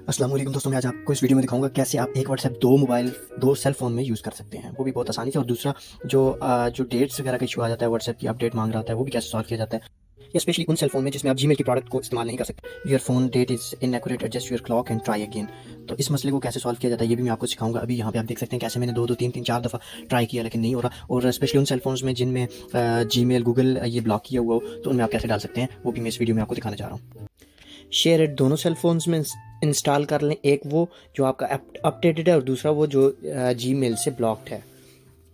अस्सलाम वालेकुम दोस्तों, मैं आज आपको इस वीडियो में दिखाऊंगा कैसे आप एक व्हाट्सएप दो सेल फ़ोन में यूज़ कर सकते हैं, वो भी बहुत आसानी से। और दूसरा जो डेट्स वगैरह का इशू आ जाता है, व्हाट्सएप की अपडेट मांग रहा होता है, वो भी कैसे सॉल्व किया जाता है। या स्पेशली उन सेल फ़ोन में जिसमें आप जीमेल की प्रोडक्ट को इस्तेमाल नहीं कर सकते। Your phone that is inaccurate, adjust your clock and try again. तो इस मसले को कैसे सॉल्व किया जाता है ये भी मैं आपको सिखाऊंगा। अभी यहाँ पे आप देख सकते हैं कैसे मैंने दो तीन चार दफ़ा ट्राई किया लेकिन नहीं हो रहा। और स्पेशली उन सेल फोन्स में जिनमें जीमेल गूगल ये ब्लॉक किया हुआ हो, तो उनमें आप कैसे डाल सकते हैं वो भी मैं इस वीडियो में आपको दिखाने जा रहा हूँ। शेयर इट दोनों सेल फोन्स में इंस्टॉल कर लें, एक वो जो आपका अपडेटेड है और दूसरा वो जो जीमेल से ब्लॉक्ड है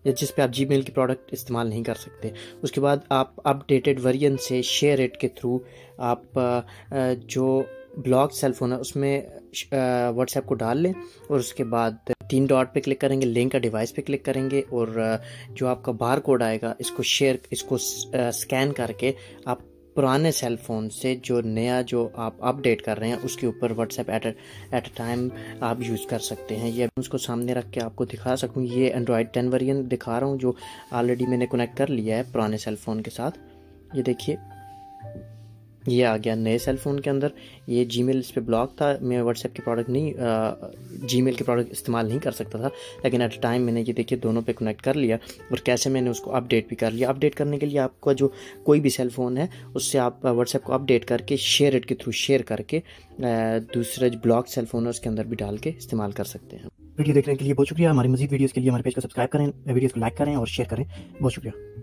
या जिस पे आप जीमेल की प्रोडक्ट इस्तेमाल नहीं कर सकते। उसके बाद आप अपडेटेड वर्जन से शेयर इट के थ्रू आप जो ब्लॉक सेल फोन है उसमें व्हाट्सएप को डाल लें और उसके बाद 3 डॉट पे क्लिक करेंगे, लिंक का डिवाइस पे क्लिक करेंगे और जो आपका बार कोड आएगा इसको स्कैन करके आप पुराने सेल फोन से जो नया जो आप अपडेट कर रहे हैं उसके ऊपर व्हाट्सएप एट अ टाइम आप यूज़ कर सकते हैं। ये उसको सामने रख के आपको दिखा सकूँ। ये एंड्रॉयड 10 वर्जन दिखा रहा हूँ जो ऑलरेडी मैंने कनेक्ट कर लिया है पुराने सेल फ़ोन के साथ। ये देखिए ये आ गया नए सेल फ़ोन के अंदर। ये जीमेल इस पे ब्लॉक था, मैं व्हाट्सएप की प्रोडक्ट नहीं जीमेल की प्रोडक्ट इस्तेमाल नहीं कर सकता था, लेकिन एट टाइम मैंने ये देखिए दोनों पे कनेक्ट कर लिया और कैसे मैंने उसको अपडेट भी कर लिया। अपडेट करने के लिए आपका जो कोई भी सेल फ़ोन है उससे आप व्हाट्सएप को अपडेट करके शेयर इट के थ्रू शेयर करके दूसरा जो ब्लॉक सेल फ़ोन है उसके अंदर भी डाल के इस्तेमाल कर सकते हैं। वीडियो देखने के लिए बहुत शुक्रिया। हमारी मज़ीद वीडियोज़ के लिए हमारे पेज को सब्सक्राइब करें, वीडियोज़ को लाइक करें और शेयर करें। बहुत शुक्रिया।